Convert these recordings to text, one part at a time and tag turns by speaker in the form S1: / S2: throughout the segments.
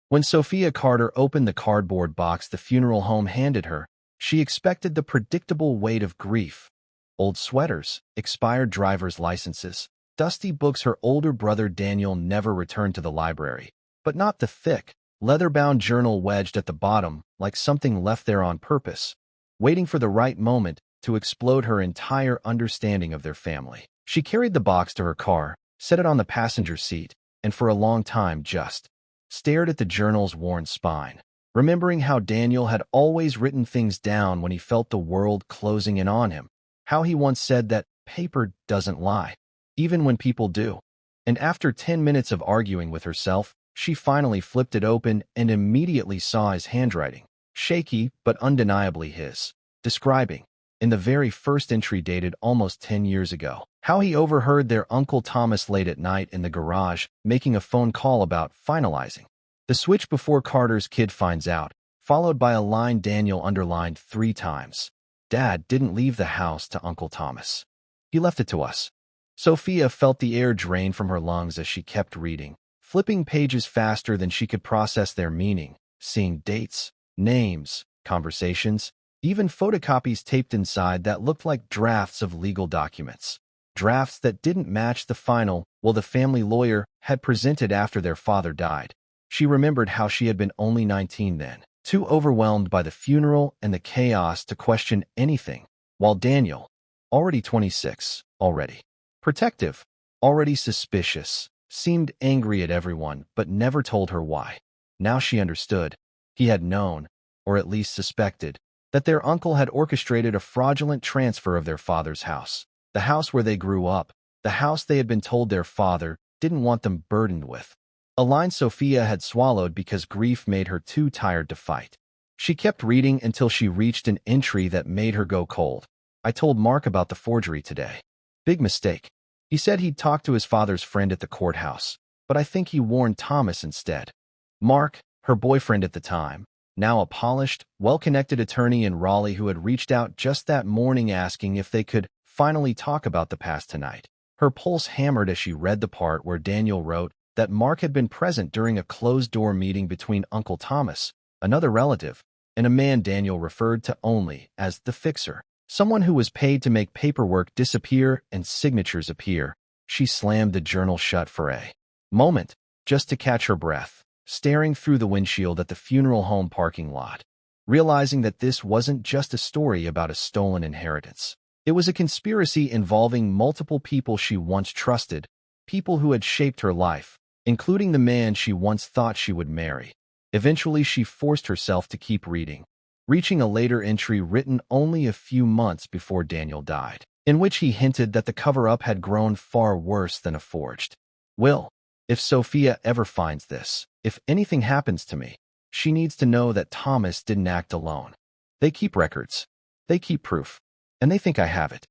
S1: When Sophia Carter opened the cardboard box the funeral home handed her, she expected the predictable weight of grief. Old sweaters, expired driver's licenses, dusty books. Her older brother Daniel never returned to the library, but not the thick, leather-bound journal wedged at the bottom like something left there on purpose, waiting for the right moment to explode her entire understanding of their family. She carried the box to her car, set it on the passenger seat, and for a long time just stared at the journal's worn spine, remembering how Daniel had always written things down when he felt the world closing in on him, how he once said that paper doesn't lie, even when people do. And after 10 minutes of arguing with herself, she finally flipped it open and immediately saw his handwriting, shaky but undeniably his, describing, in the very first entry dated almost 10 years ago, how he overheard their Uncle Thomas late at night in the garage making a phone call about finalizing the switch before Carter's kid finds out, followed by a line Daniel underlined 3 times. Dad didn't leave the house to Uncle Thomas. He left it to us. Sophia felt the air drain from her lungs as she kept reading, flipping pages faster than she could process their meaning, seeing dates, names, conversations, even photocopies taped inside that looked like drafts of legal documents. Drafts that didn't match the final the family lawyer had presented after their father died. She remembered how she had been only 19 then, too overwhelmed by the funeral and the chaos to question anything, while Daniel, already 26, already protective, already suspicious, seemed angry at everyone but never told her why. Now she understood. He had known, or at least suspected, that their uncle had orchestrated a fraudulent transfer of their father's house, the house where they grew up, the house they had been told their father didn't want them burdened with. A line Sophia had swallowed because grief made her too tired to fight. She kept reading until she reached an entry that made her go cold. I told Mark about the forgery today. Big mistake. He said he'd talked to his father's friend at the courthouse, but I think he warned Thomas instead. Mark, her boyfriend at the time, now a polished, well-connected attorney in Raleigh who had reached out just that morning asking if they could finally talk about the past tonight. Her pulse hammered as she read the part where Daniel wrote that Mark had been present during a closed-door meeting between Uncle Thomas, another relative, and a man Daniel referred to only as the fixer, someone who was paid to make paperwork disappear and signatures appear. She slammed the journal shut for a moment, just to catch her breath, staring through the windshield at the funeral home parking lot, realizing that this wasn't just a story about a stolen inheritance. It was a conspiracy involving multiple people she once trusted, people who had shaped her life, including the man she once thought she would marry. Eventually, she forced herself to keep reading, reaching a later entry written only a few months before Daniel died, in which he hinted that the cover-up had grown far worse than a forged will. If Sophia ever finds this, if anything happens to me, she needs to know that Thomas didn't act alone. They keep records. They keep proof. And they think I have it.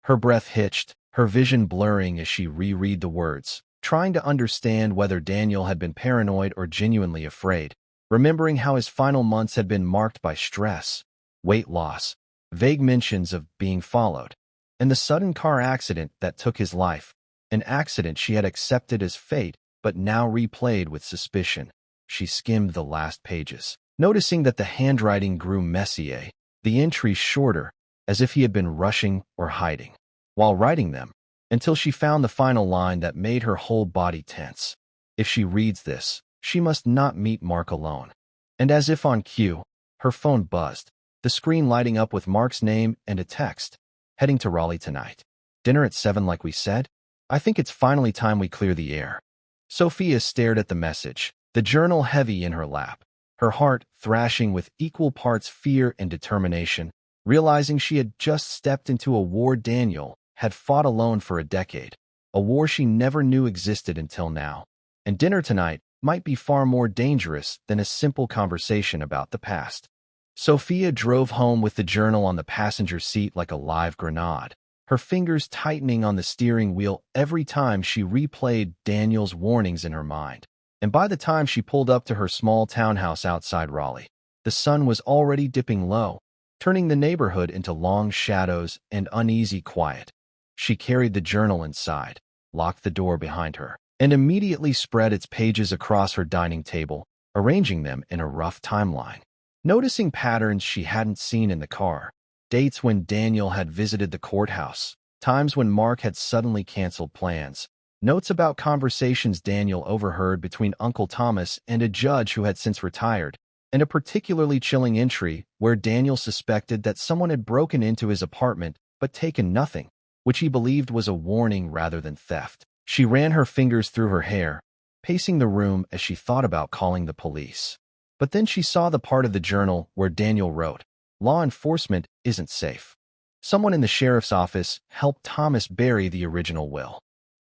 S1: Her breath hitched, her vision blurring as she reread the words, trying to understand whether Daniel had been paranoid or genuinely afraid, remembering how his final months had been marked by stress, weight loss, vague mentions of being followed, and the sudden car accident that took his life, an accident she had accepted as fate but now replayed with suspicion. She skimmed the last pages, noticing that the handwriting grew messier, the entries shorter, as if he had been rushing or hiding while writing them, until she found the final line that made her whole body tense. If she reads this, she must not meet Mark alone. And as if on cue, her phone buzzed, the screen lighting up with Mark's name and a text. Heading to Raleigh tonight. Dinner at 7 like we said? I think it's finally time we clear the air. Sophia stared at the message, the journal heavy in her lap, her heart thrashing with equal parts fear and determination, realizing she had just stepped into a war Daniel had fought alone for a decade, a war she never knew existed until now. And dinner tonight might be far more dangerous than a simple conversation about the past. Sophia drove home with the journal on the passenger seat like a live grenade, her fingers tightening on the steering wheel every time she replayed Daniel's warnings in her mind. And by the time she pulled up to her small townhouse outside Raleigh, the sun was already dipping low, turning the neighborhood into long shadows and uneasy quiet. She carried the journal inside, locked the door behind her, and immediately spread its pages across her dining table, arranging them in a rough timeline. Noticing patterns she hadn't seen in the car, dates when Daniel had visited the courthouse, times when Mark had suddenly canceled plans, notes about conversations Daniel overheard between Uncle Thomas and a judge who had since retired, and a particularly chilling entry where Daniel suspected that someone had broken into his apartment but taken nothing, which he believed was a warning rather than theft. She ran her fingers through her hair, pacing the room as she thought about calling the police. But then she saw the part of the journal where Daniel wrote, "Law enforcement isn't safe." Someone in the sheriff's office helped Thomas bury the original will.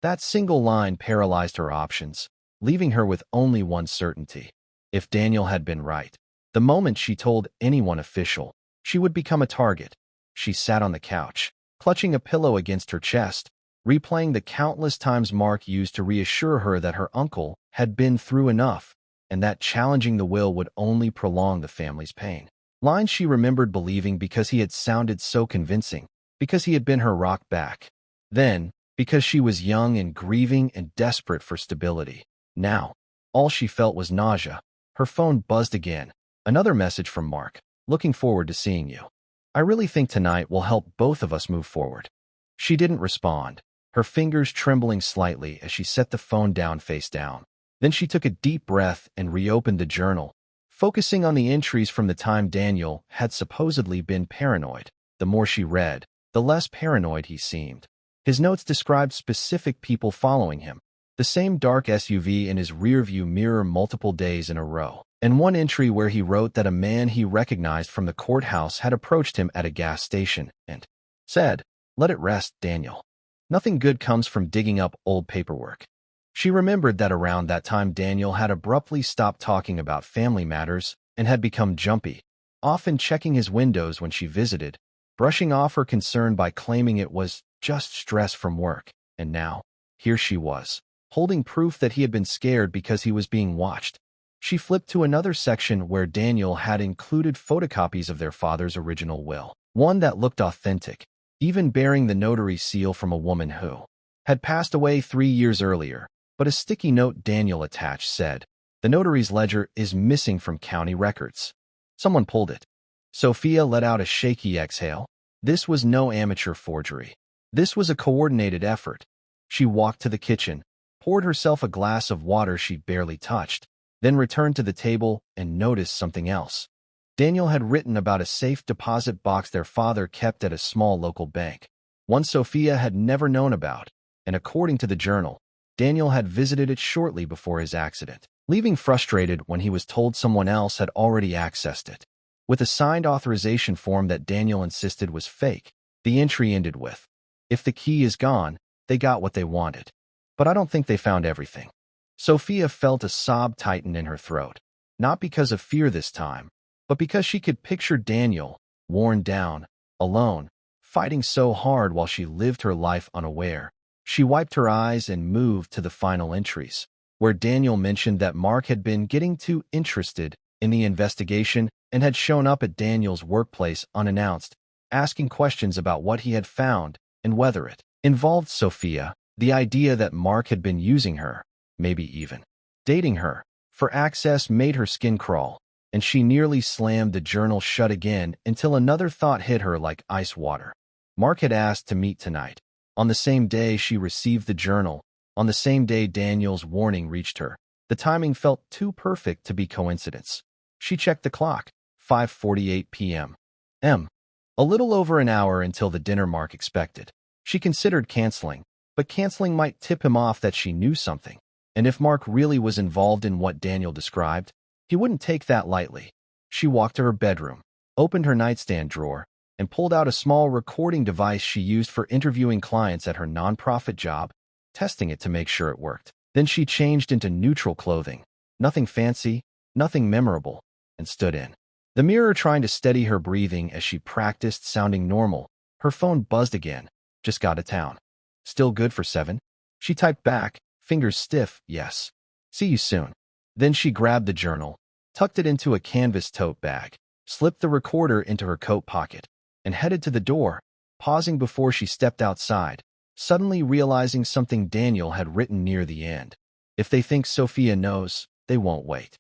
S1: That single line paralyzed her options, leaving her with only one certainty. If Daniel had been right, the moment she told anyone official, she would become a target. She sat on the couch, clutching a pillow against her chest, replaying the countless times Mark used to reassure her that her uncle had been through enough, and that challenging the will would only prolong the family's pain. Lines she remembered believing because he had sounded so convincing, because he had been her rock back. Then, because she was young and grieving and desperate for stability. Now, all she felt was nausea. Her phone buzzed again. Another message from Mark. "Looking forward to seeing you. I really think tonight will help both of us move forward." She didn't respond, her fingers trembling slightly as she set the phone down face down. Then she took a deep breath and reopened the journal, focusing on the entries from the time Daniel had supposedly been paranoid. The more she read, the less paranoid he seemed. His notes described specific people following him, the same dark SUV in his rearview mirror multiple days in a row, and one entry where he wrote that a man he recognized from the courthouse had approached him at a gas station and said, "Let it rest, Daniel. Nothing good comes from digging up old paperwork." She remembered that around that time Daniel had abruptly stopped talking about family matters and had become jumpy, often checking his windows when she visited, brushing off her concern by claiming it was just stress from work. And now, here she was, holding proof that he had been scared because he was being watched. She flipped to another section where Daniel had included photocopies of their father's original will, one that looked authentic, even bearing the notary seal from a woman who had passed away 3 years earlier. But a sticky note Daniel attached said, "The notary's ledger is missing from county records." Someone pulled it. Sophia let out a shaky exhale. This was no amateur forgery. This was a coordinated effort. She walked to the kitchen, poured herself a glass of water she barely touched, then returned to the table and noticed something else. Daniel had written about a safe deposit box their father kept at a small local bank, one Sophia had never known about, and according to the journal, Daniel had visited it shortly before his accident, leaving frustrated when he was told someone else had already accessed it. With a signed authorization form that Daniel insisted was fake, the entry ended with, "If the key is gone, they got what they wanted. But I don't think they found everything." Sophia felt a sob tighten in her throat, not because of fear this time, but because she could picture Daniel, worn down, alone, fighting so hard while she lived her life unaware. She wiped her eyes and moved to the final entries, where Daniel mentioned that Mark had been getting too interested in the investigation and had shown up at Daniel's workplace unannounced, asking questions about what he had found and whether it involved Sophia. The idea that Mark had been using her, maybe even dating her, for access made her skin crawl, and she nearly slammed the journal shut again until another thought hit her like ice water. Mark had asked to meet tonight. On the same day she received the journal, on the same day Daniel's warning reached her. The timing felt too perfect to be coincidence. She checked the clock, 5:48 p.m. A little over an hour until the dinner Mark expected. She considered canceling, but canceling might tip him off that she knew something. And if Mark really was involved in what Daniel described, he wouldn't take that lightly. She walked to her bedroom, opened her nightstand drawer, and pulled out a small recording device she used for interviewing clients at her nonprofit job, testing it to make sure it worked. Then she changed into neutral clothing, nothing fancy, nothing memorable, and stood in the mirror trying to steady her breathing as she practiced sounding normal. Her phone buzzed again. "Just got to town. Still good for 7? She typed back, fingers stiff, "Yes. See you soon." Then she grabbed the journal, tucked it into a canvas tote bag, slipped the recorder into her coat pocket, and headed to the door, pausing before she stepped outside, suddenly realizing something Daniel had written near the end. "If they think Sophia knows, they won't wait."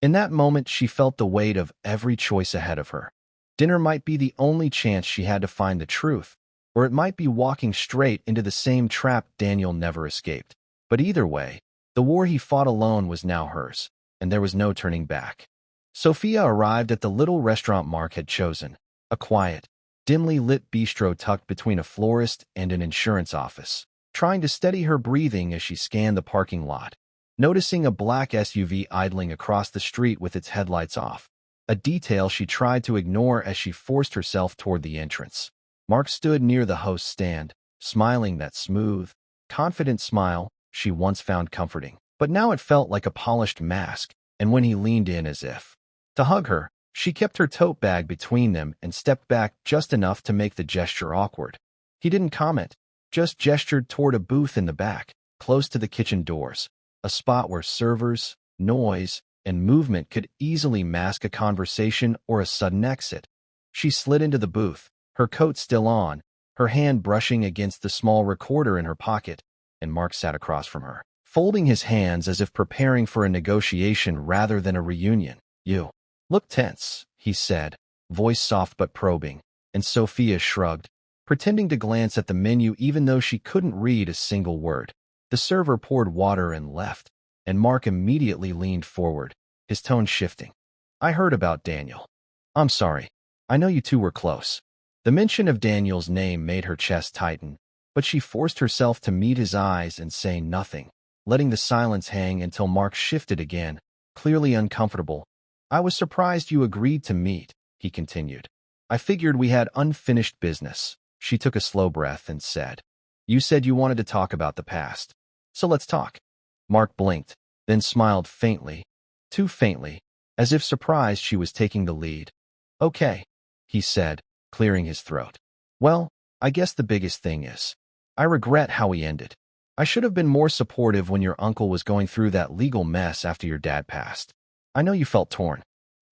S1: In that moment, she felt the weight of every choice ahead of her. Dinner might be the only chance she had to find the truth, or it might be walking straight into the same trap Daniel never escaped. But either way, the war he fought alone was now hers, and there was no turning back. Sophia arrived at the little restaurant Mark had chosen, a quiet, dimly lit bistro tucked between a florist and an insurance office, trying to steady her breathing as she scanned the parking lot, noticing a black SUV idling across the street with its headlights off, a detail she tried to ignore as she forced herself toward the entrance. Mark stood near the host's stand, smiling that smooth, confident smile she once found comforting. But now it felt like a polished mask, and when he leaned in as if to hug her, she kept her tote bag between them and stepped back just enough to make the gesture awkward. He didn't comment, just gestured toward a booth in the back, close to the kitchen doors, a spot where servers, noise, and movement could easily mask a conversation or a sudden exit. She slid into the booth, her coat still on, her hand brushing against the small recorder in her pocket, and Mark sat across from her, folding his hands as if preparing for a negotiation rather than a reunion. "You look tense," he said, voice soft but probing, and Sophia shrugged, pretending to glance at the menu even though she couldn't read a single word. The server poured water and left, and Mark immediately leaned forward, his tone shifting. "I heard about Daniel. I'm sorry. I know you two were close." The mention of Daniel's name made her chest tighten, but she forced herself to meet his eyes and say nothing, letting the silence hang until Mark shifted again, clearly uncomfortable. "I was surprised you agreed to meet," he continued. "I figured we had unfinished business." She took a slow breath and said, "You said you wanted to talk about the past. So let's talk." Mark blinked, then smiled faintly, too faintly, as if surprised she was taking the lead. "Okay," he said, clearing his throat. "Well, I guess the biggest thing is, I regret how we ended. I should have been more supportive when your uncle was going through that legal mess after your dad passed. I know you felt torn."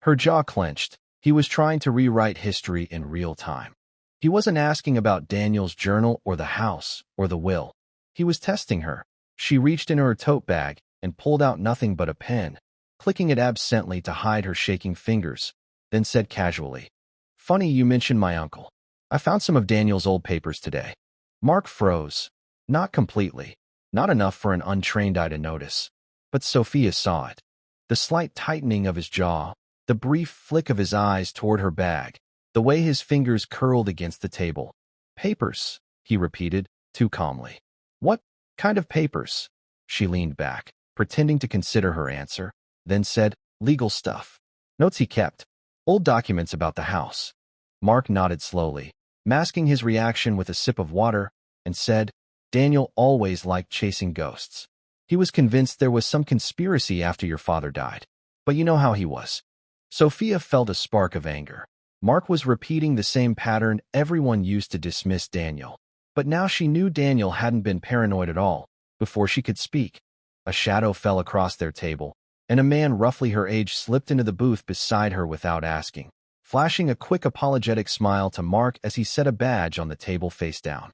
S1: Her jaw clenched. He was trying to rewrite history in real time. He wasn't asking about Daniel's journal or the house or the will. He was testing her. She reached into her tote bag and pulled out nothing but a pen, clicking it absently to hide her shaking fingers, then said casually, "Funny you mentioned my uncle. I found some of Daniel's old papers today." Mark froze. Not completely. Not enough for an untrained eye to notice. But Sophia saw it. The slight tightening of his jaw, the brief flick of his eyes toward her bag, the way his fingers curled against the table. "Papers," he repeated, too calmly. "What kind of papers?" She leaned back, pretending to consider her answer, then said, "Legal stuff. Notes he kept. Old documents about the house." Mark nodded slowly, masking his reaction with a sip of water, and said, "Daniel always liked chasing ghosts. He was convinced there was some conspiracy after your father died. But you know how he was." Sophia felt a spark of anger. Mark was repeating the same pattern everyone used to dismiss Daniel. But now she knew Daniel hadn't been paranoid at all. Before she could speak, a shadow fell across their table, and a man roughly her age slipped into the booth beside her without asking, flashing a quick apologetic smile to Mark as he set a badge on the table face down.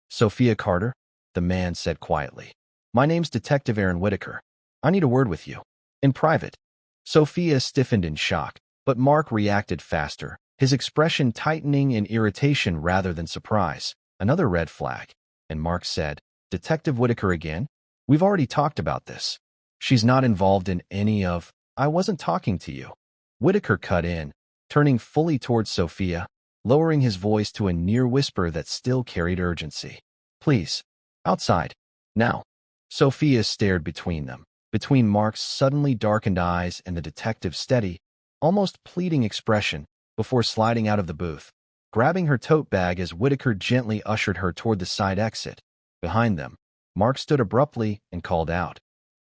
S1: "Sophia Carter," the man said quietly. "My name's Detective Aaron Whitaker. I need a word with you. In private." Sophia stiffened in shock, but Mark reacted faster, his expression tightening in irritation rather than surprise. Another red flag. And Mark said, "Detective Whitaker again? We've already talked about this. She's not involved in any of—" "I wasn't talking to you." Whitaker cut in, turning fully towards Sophia, lowering his voice to a near whisper that still carried urgency. "Please. Outside. Now." Sophia stared between them, between Mark's suddenly darkened eyes and the detective's steady, almost pleading expression, before sliding out of the booth, grabbing her tote bag as Whitaker gently ushered her toward the side exit. Behind them, Mark stood abruptly and called out,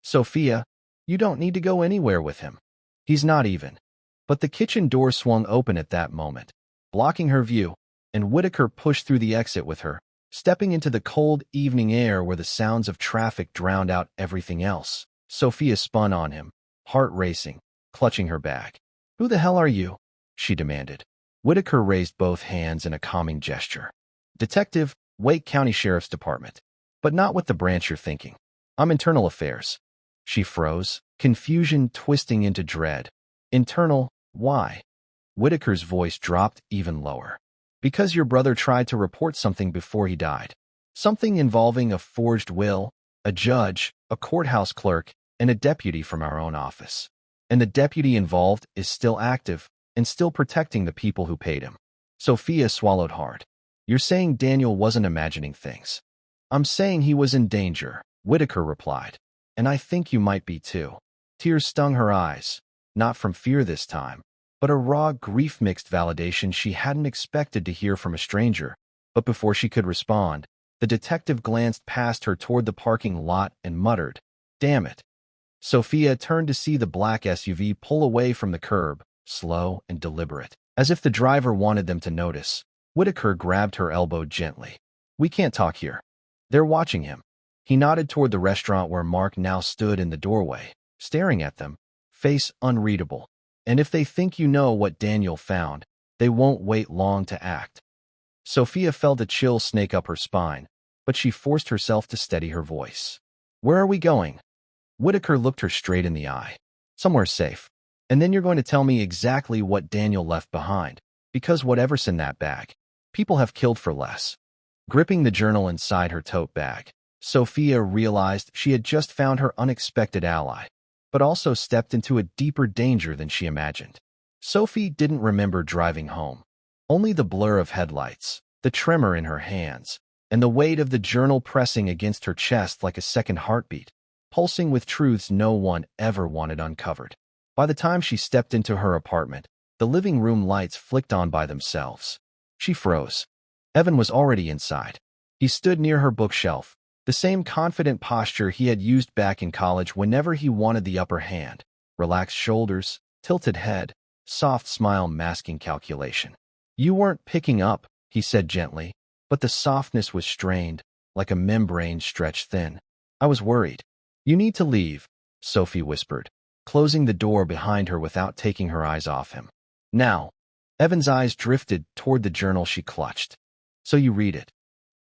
S1: "Sophia, you don't need to go anywhere with him. He's not even." But the kitchen door swung open at that moment, blocking her view, and Whitaker pushed through the exit with her, stepping into the cold evening air where the sounds of traffic drowned out everything else. Sophia spun on him, heart racing, clutching her bag. "Who the hell are you?" she demanded. Whitaker raised both hands in a calming gesture. "Detective, Wake County Sheriff's Department. But not with the branch you're thinking. I'm Internal Affairs." She froze, confusion twisting into dread. Internal, why? Whitaker's voice dropped even lower. Because your brother tried to report something before he died. Something involving a forged will, a judge, a courthouse clerk, and a deputy from our own office. And the deputy involved is still active and still protecting the people who paid him. Sophia swallowed hard. You're saying Daniel wasn't imagining things. I'm saying he was in danger, Whitaker replied. And I think you might be too. Tears stung her eyes, not from fear this time, but a raw grief-mixed validation she hadn't expected to hear from a stranger. But before she could respond, the detective glanced past her toward the parking lot and muttered, "Damn it." Sophia turned to see the black SUV pull away from the curb, slow and deliberate, as if the driver wanted them to notice. Whitaker grabbed her elbow gently. "We can't talk here. They're watching him." He nodded toward the restaurant where Mark now stood in the doorway, staring at them, face unreadable. "And if they think you know what Daniel found, they won't wait long to act." Sophia felt a chill snake up her spine, but she forced herself to steady her voice. "Where are we going?" Whitaker looked her straight in the eye. "Somewhere safe. And then you're going to tell me exactly what Daniel left behind, because whatever's in that bag, people have killed for less." Gripping the journal inside her tote bag, Sophia realized she had just found her unexpected ally, but also stepped into a deeper danger than she imagined. Sophie didn't remember driving home. Only the blur of headlights, the tremor in her hands, and the weight of the journal pressing against her chest like a second heartbeat, pulsing with truths no one ever wanted uncovered. By the time she stepped into her apartment, the living room lights flicked on by themselves. She froze. Evan was already inside. He stood near her bookshelf, the same confident posture he had used back in college whenever he wanted the upper hand. Relaxed shoulders, tilted head, soft smile masking calculation. "You weren't picking up," he said gently, but the softness was strained, like a membrane stretched thin. "I was worried." "You need to leave," Sophie whispered, closing the door behind her without taking her eyes off him. "Now." Evan's eyes drifted toward the journal she clutched. "So you read it."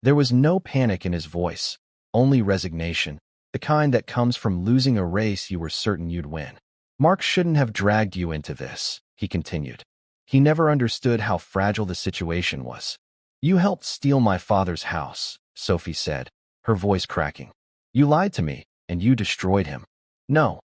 S1: There was no panic in his voice, only resignation, the kind that comes from losing a race you were certain you'd win. "Mark shouldn't have dragged you into this," he continued. "He never understood how fragile the situation was." "You helped steal my father's house," Sophie said, her voice cracking. "You lied to me, and you destroyed him." "No,"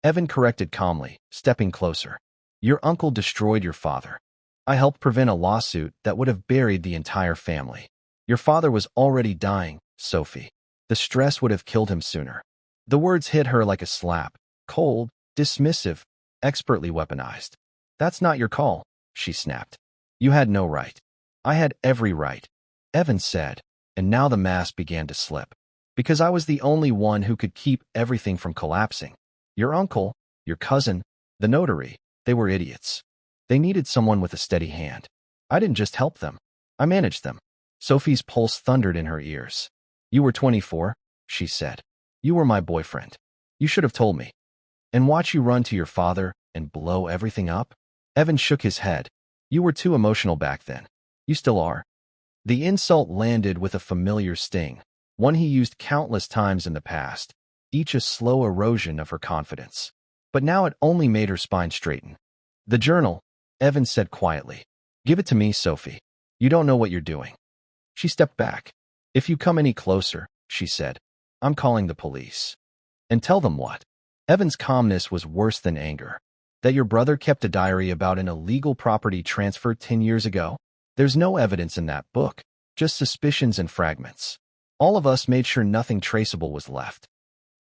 S1: Evan corrected calmly, stepping closer. "Your uncle destroyed your father. I helped prevent a lawsuit that would have buried the entire family. Your father was already dying, Sophie. The stress would have killed him sooner." The words hit her like a slap, cold, dismissive, expertly weaponized. "That's not your call," she snapped. "You had no right." "I had every right," Evan said, and now the mask began to slip. "Because I was the only one who could keep everything from collapsing. Your uncle, your cousin, the notary, they were idiots. They needed someone with a steady hand. I didn't just help them. I managed them." Sophie's pulse thundered in her ears. "You were 24, she said. "You were my boyfriend. You should have told me. And watch you run to your father and blow everything up?" Evan shook his head. "You were too emotional back then. You still are." The insult landed with a familiar sting, one he used countless times in the past, each a slow erosion of her confidence. But now it only made her spine straighten. "The journal," Evan said quietly. "Give it to me, Sophie. You don't know what you're doing." She stepped back. "If you come any closer," she said, "I'm calling the police." "And tell them what?" Evan's calmness was worse than anger. "That your brother kept a diary about an illegal property transfer 10 years ago? There's no evidence in that book, just suspicions and fragments. All of us made sure nothing traceable was left."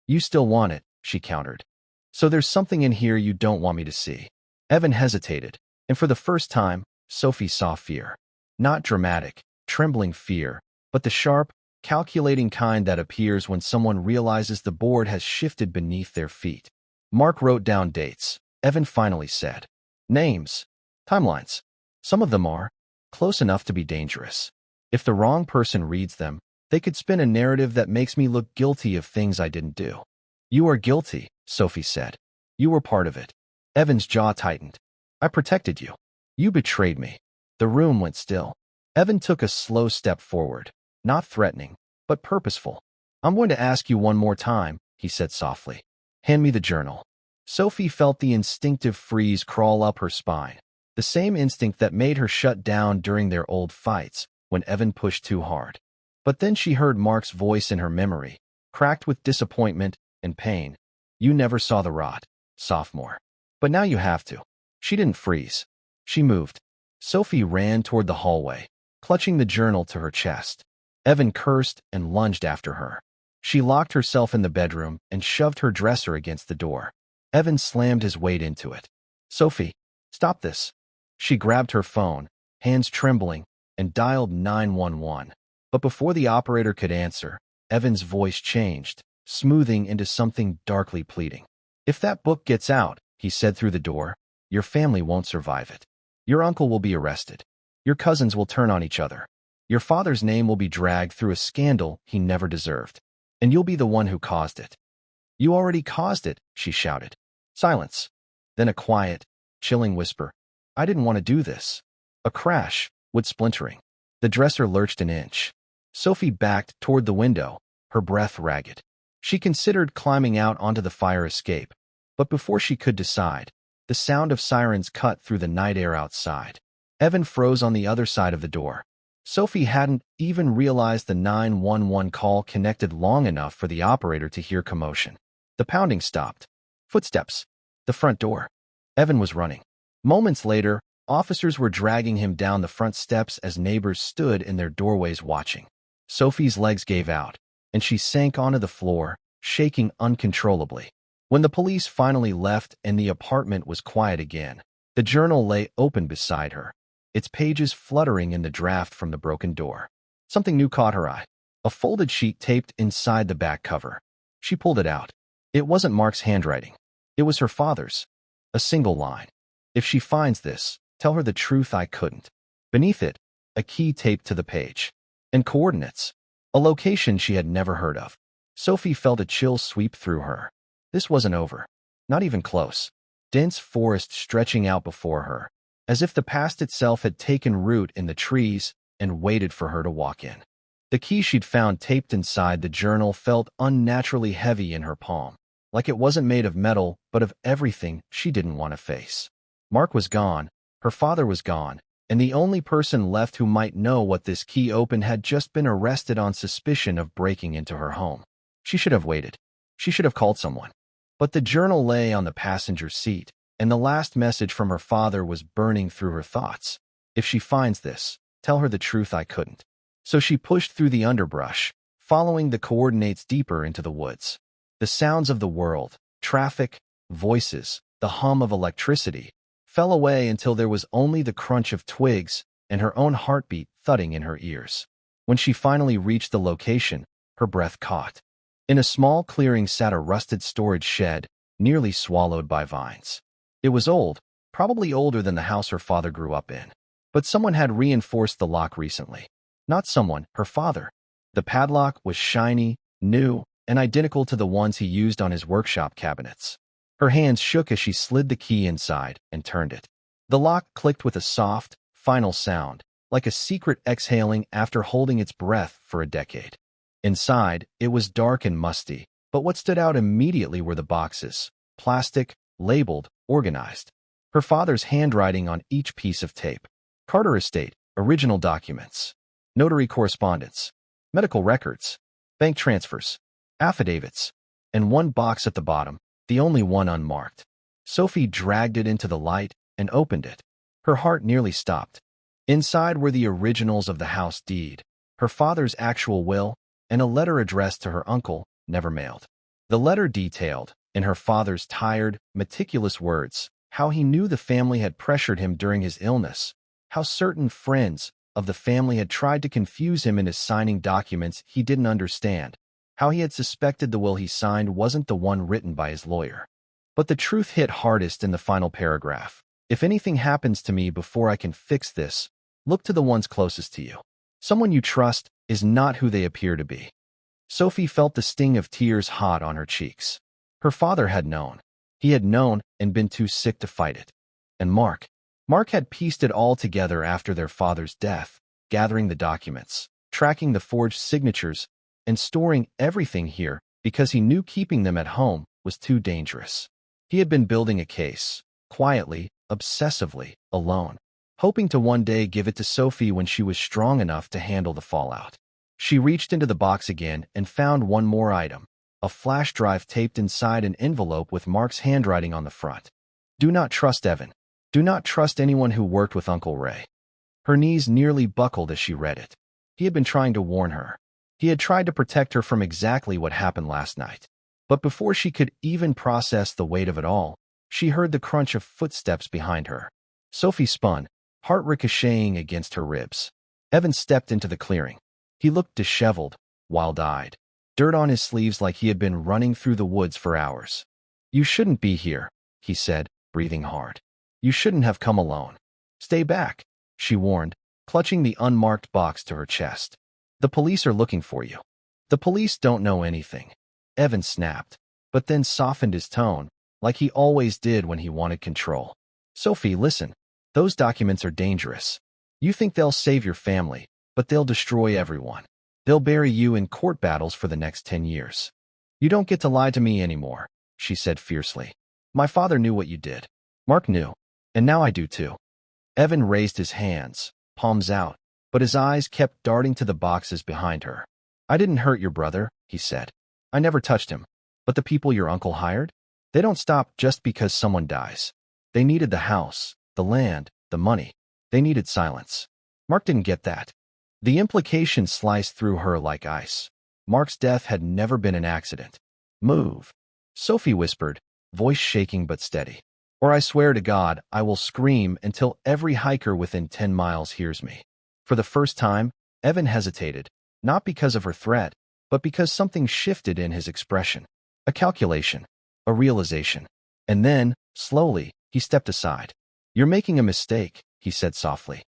S1: "You still want it," she countered. "So there's something in here you don't want me to see." Evan hesitated, and for the first time, Sophie saw fear. Not dramatic, trembling fear, but the sharp, calculating kind that appears when someone realizes the board has shifted beneath their feet. Mark wrote down dates, Evan finally said. "Names. Timelines. Some of them are close enough to be dangerous. If the wrong person reads them, they could spin a narrative that makes me look guilty of things I didn't do." "You are guilty," Sophie said. "You were part of it." Evan's jaw tightened. "I protected you. You betrayed me." The room went still. Evan took a slow step forward, not threatening, but purposeful. "I'm going to ask you one more time," he said softly. "Hand me the journal." Sophie felt the instinctive freeze crawl up her spine, the same instinct that made her shut down during their old fights when Evan pushed too hard. But then she heard Mark's voice in her memory, cracked with disappointment and pain. You never saw the rot, sophomore. But now you have to. She didn't freeze. She moved. Sophie ran toward the hallway, clutching the journal to her chest. Evan cursed and lunged after her. She locked herself in the bedroom and shoved her dresser against the door. Evan slammed his weight into it. Sophie, stop this. She grabbed her phone, hands trembling, and dialed 911. But before the operator could answer, Evan's voice changed, smoothing into something darkly pleading. If that book gets out, he said through the door, your family won't survive it. Your uncle will be arrested. Your cousins will turn on each other. Your father's name will be dragged through a scandal he never deserved. And you'll be the one who caused it. You already caused it, she shouted. Silence. Then a quiet, chilling whisper. I didn't want to do this. A crash, wood splintering. The dresser lurched an inch. Sophie backed toward the window, her breath ragged. She considered climbing out onto the fire escape, but before she could decide, the sound of sirens cut through the night air outside. Evan froze on the other side of the door. Sophie hadn't even realized the 911 call connected long enough for the operator to hear commotion. The pounding stopped. Footsteps. The front door. Evan was running. Moments later, officers were dragging him down the front steps as neighbors stood in their doorways watching. Sophie's legs gave out, and she sank onto the floor, shaking uncontrollably. When the police finally left and the apartment was quiet again, the journal lay open beside her, its pages fluttering in the draft from the broken door. Something new caught her eye. A folded sheet taped inside the back cover. She pulled it out. It wasn't Mark's handwriting. It was her father's. A single line. If she finds this, tell her the truth I couldn't. Beneath it, a key taped to the page. And coordinates. A location she had never heard of. Sophie felt a chill sweep through her. This wasn't over. Not even close. Dense forest stretching out before her, as if the past itself had taken root in the trees and waited for her to walk in. The key she'd found taped inside the journal felt unnaturally heavy in her palm, like it wasn't made of metal but of everything she didn't want to face. Mark was gone, her father was gone, and the only person left who might know what this key opened had just been arrested on suspicion of breaking into her home. She should have waited. She should have called someone. But the journal lay on the passenger seat, and the last message from her father was burning through her thoughts. If she finds this, tell her the truth I couldn't. So she pushed through the underbrush, following the coordinates deeper into the woods. The sounds of the world, traffic, voices, the hum of electricity, fell away until there was only the crunch of twigs and her own heartbeat thudding in her ears. When she finally reached the location, her breath caught. In a small clearing sat a rusted storage shed, nearly swallowed by vines. It was old, probably older than the house her father grew up in. But someone had reinforced the lock recently. Not someone, her father. The padlock was shiny, new, and identical to the ones he used on his workshop cabinets. Her hands shook as she slid the key inside and turned it. The lock clicked with a soft, final sound, like a secret exhaling after holding its breath for a decade. Inside, it was dark and musty, but what stood out immediately were the boxes, plastic, labeled, organized. Her father's handwriting on each piece of tape. Carter Estate, original documents, notary correspondence, medical records, bank transfers, affidavits, and one box at the bottom, the only one unmarked. Sophie dragged it into the light and opened it. Her heart nearly stopped. Inside were the originals of the house deed, her father's actual will, and a letter addressed to her uncle, never mailed. The letter detailed, in her father's tired, meticulous words, how he knew the family had pressured him during his illness, how certain friends of the family had tried to confuse him into signing documents he didn't understand, how he had suspected the will he signed wasn't the one written by his lawyer. But the truth hit hardest in the final paragraph. If anything happens to me before I can fix this, look to the ones closest to you. Someone you trust is not who they appear to be. Sophie felt the sting of tears hot on her cheeks. Her father had known. He had known and been too sick to fight it. And Mark had pieced it all together after their father's death, gathering the documents, tracking the forged signatures, and storing everything here because he knew keeping them at home was too dangerous. He had been building a case, quietly, obsessively, alone, hoping to one day give it to Sophie when she was strong enough to handle the fallout. She reached into the box again and found one more item, a flash drive taped inside an envelope with Mark's handwriting on the front. Do not trust Evan. Do not trust anyone who worked with Uncle Ray. Her knees nearly buckled as she read it. He had been trying to warn her. He had tried to protect her from exactly what happened last night. But before she could even process the weight of it all, she heard the crunch of footsteps behind her. Sophie spun, heart ricocheting against her ribs. Evan stepped into the clearing. He looked disheveled, wild-eyed, dirt on his sleeves like he had been running through the woods for hours. You shouldn't be here, he said, breathing hard. You shouldn't have come alone. Stay back, she warned, clutching the unmarked box to her chest. The police are looking for you. The police don't know anything. Evan snapped, but then softened his tone, like he always did when he wanted control. Sophie, listen. Those documents are dangerous. You think they'll save your family, but they'll destroy everyone. They'll bury you in court battles for the next 10 years. You don't get to lie to me anymore, she said fiercely. My father knew what you did. Mark knew, and now I do too. Evan raised his hands, palms out, but his eyes kept darting to the boxes behind her. I didn't hurt your brother, he said. I never touched him. But the people your uncle hired? They don't stop just because someone dies. They needed the house, the land, the money. They needed silence. Mark didn't get that. The implication sliced through her like ice. Mark's death had never been an accident. Move, Sophie whispered, voice shaking but steady. Or I swear to God, I will scream until every hiker within 10 miles hears me. For the first time, Evan hesitated, not because of her threat, but because something shifted in his expression. A calculation, a realization. And then, slowly, he stepped aside. You're making a mistake, he said softly.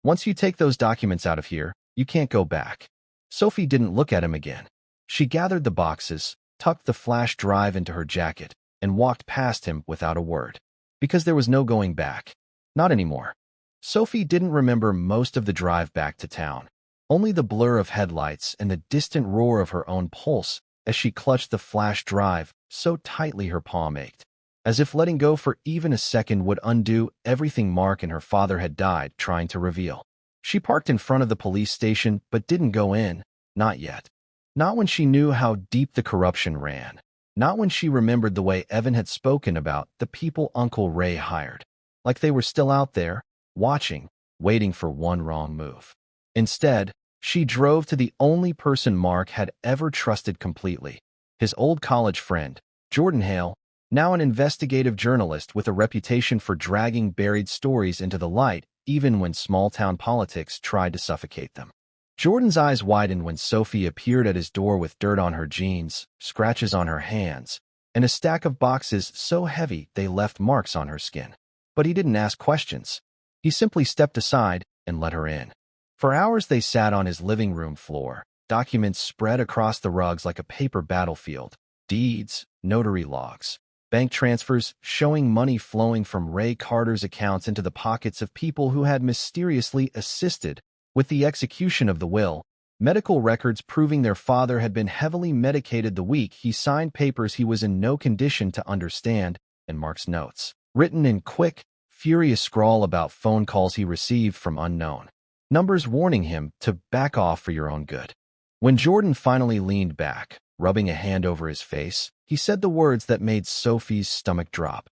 S1: Once you take those documents out of here, you can't go back. Sophie didn't look at him again. She gathered the boxes, tucked the flash drive into her jacket, and walked past him without a word. Because there was no going back. Not anymore. Sophie didn't remember most of the drive back to town. Only the blur of headlights and the distant roar of her own pulse as she clutched the flash drive so tightly her palm ached. As if letting go for even a second would undo everything Mark and her father had died trying to reveal. She parked in front of the police station but didn't go in, not yet. Not when she knew how deep the corruption ran. Not when she remembered the way Evan had spoken about the people Uncle Ray hired. Like they were still out there, watching, waiting for one wrong move. Instead, she drove to the only person Mark had ever trusted completely. His old college friend, Jordan Hale, now an investigative journalist with a reputation for dragging buried stories into the light even when small-town politics tried to suffocate them. Jordan's eyes widened when Sophie appeared at his door with dirt on her jeans, scratches on her hands, and a stack of boxes so heavy they left marks on her skin. But he didn't ask questions. He simply stepped aside and let her in. For hours they sat on his living room floor, documents spread across the rugs like a paper battlefield, deeds, notary logs, bank transfers showing money flowing from Ray Carter's accounts into the pockets of people who had mysteriously assisted with the execution of the will, medical records proving their father had been heavily medicated the week he signed papers he was in no condition to understand, and Mark's notes, written in quick, furious scrawl about phone calls he received from unknown numbers warning him to back off for your own good. When Jordan finally leaned back, rubbing a hand over his face, he said the words that made Sophie's stomach drop.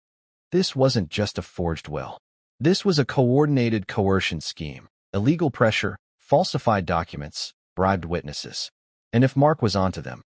S1: This wasn't just a forged will. This was a coordinated coercion scheme. Illegal pressure, falsified documents, bribed witnesses. And if Mark was onto them,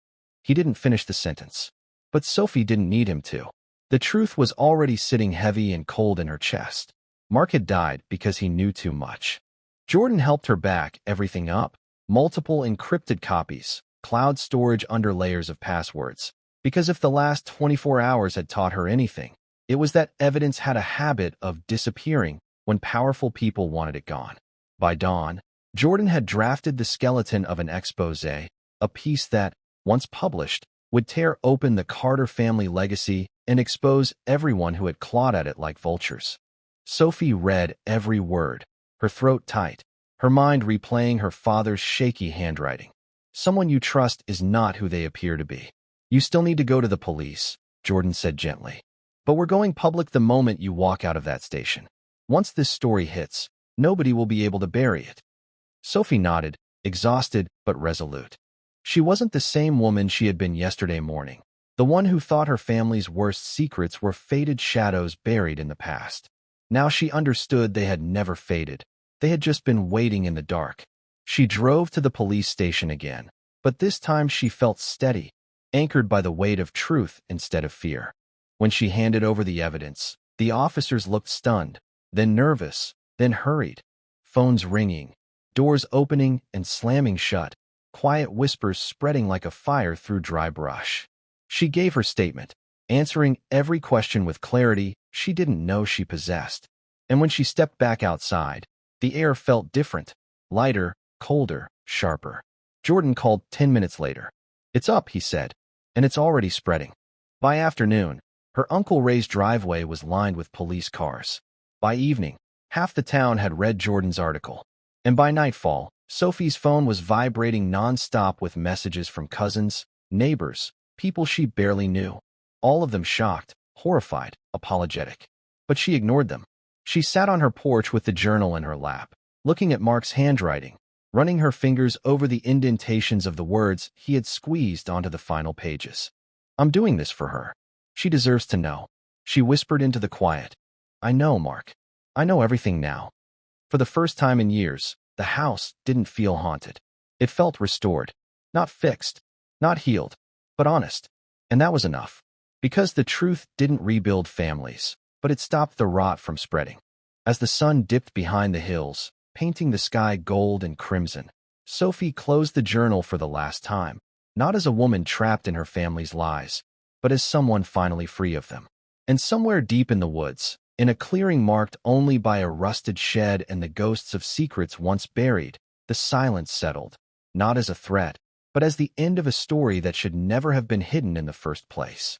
S1: he didn't finish the sentence. But Sophie didn't need him to. The truth was already sitting heavy and cold in her chest. Mark had died because he knew too much. Jordan helped her back everything up. Multiple encrypted copies, cloud storage under layers of passwords. Because if the last 24 hours had taught her anything, it was that evidence had a habit of disappearing when powerful people wanted it gone. By dawn, Jordan had drafted the skeleton of an exposé, a piece that, once published, would tear open the Carter family legacy and expose everyone who had clawed at it like vultures. Sophie read every word, her throat tight, her mind replaying her father's shaky handwriting. Someone you trust is not who they appear to be. You still need to go to the police, Jordan said gently. But we're going public the moment you walk out of that station. Once this story hits, nobody will be able to bury it. Sophie nodded, exhausted but resolute. She wasn't the same woman she had been yesterday morning, the one who thought her family's worst secrets were faded shadows buried in the past. Now she understood they had never faded. They had just been waiting in the dark. She drove to the police station again, but this time she felt steady, anchored by the weight of truth instead of fear. When she handed over the evidence, the officers looked stunned, then nervous, then hurried. Phones ringing, doors opening and slamming shut, quiet whispers spreading like a fire through dry brush. She gave her statement, answering every question with clarity she didn't know she possessed. And when she stepped back outside, the air felt different, lighter, colder, sharper. Jordan called 10 minutes later. "It's up," he said, "and it's already spreading." By afternoon, her Uncle Ray's driveway was lined with police cars. By evening, half the town had read Jordan's article. And by nightfall, Sophie's phone was vibrating nonstop with messages from cousins, neighbors, people she barely knew. All of them shocked, horrified, apologetic. But she ignored them. She sat on her porch with the journal in her lap, looking at Mark's handwriting, running her fingers over the indentations of the words he had squeezed onto the final pages. "I'm doing this for her. She deserves to know," she whispered into the quiet. "I know, Mark. I know everything now." For the first time in years, the house didn't feel haunted. It felt restored, not fixed, not healed, but honest. And that was enough. Because the truth didn't rebuild families, but it stopped the rot from spreading. As the sun dipped behind the hills, painting the sky gold and crimson, Sophie closed the journal for the last time, not as a woman trapped in her family's lies, but as someone finally free of them. And somewhere deep in the woods, in a clearing marked only by a rusted shed and the ghosts of secrets once buried, the silence settled, not as a threat, but as the end of a story that should never have been hidden in the first place.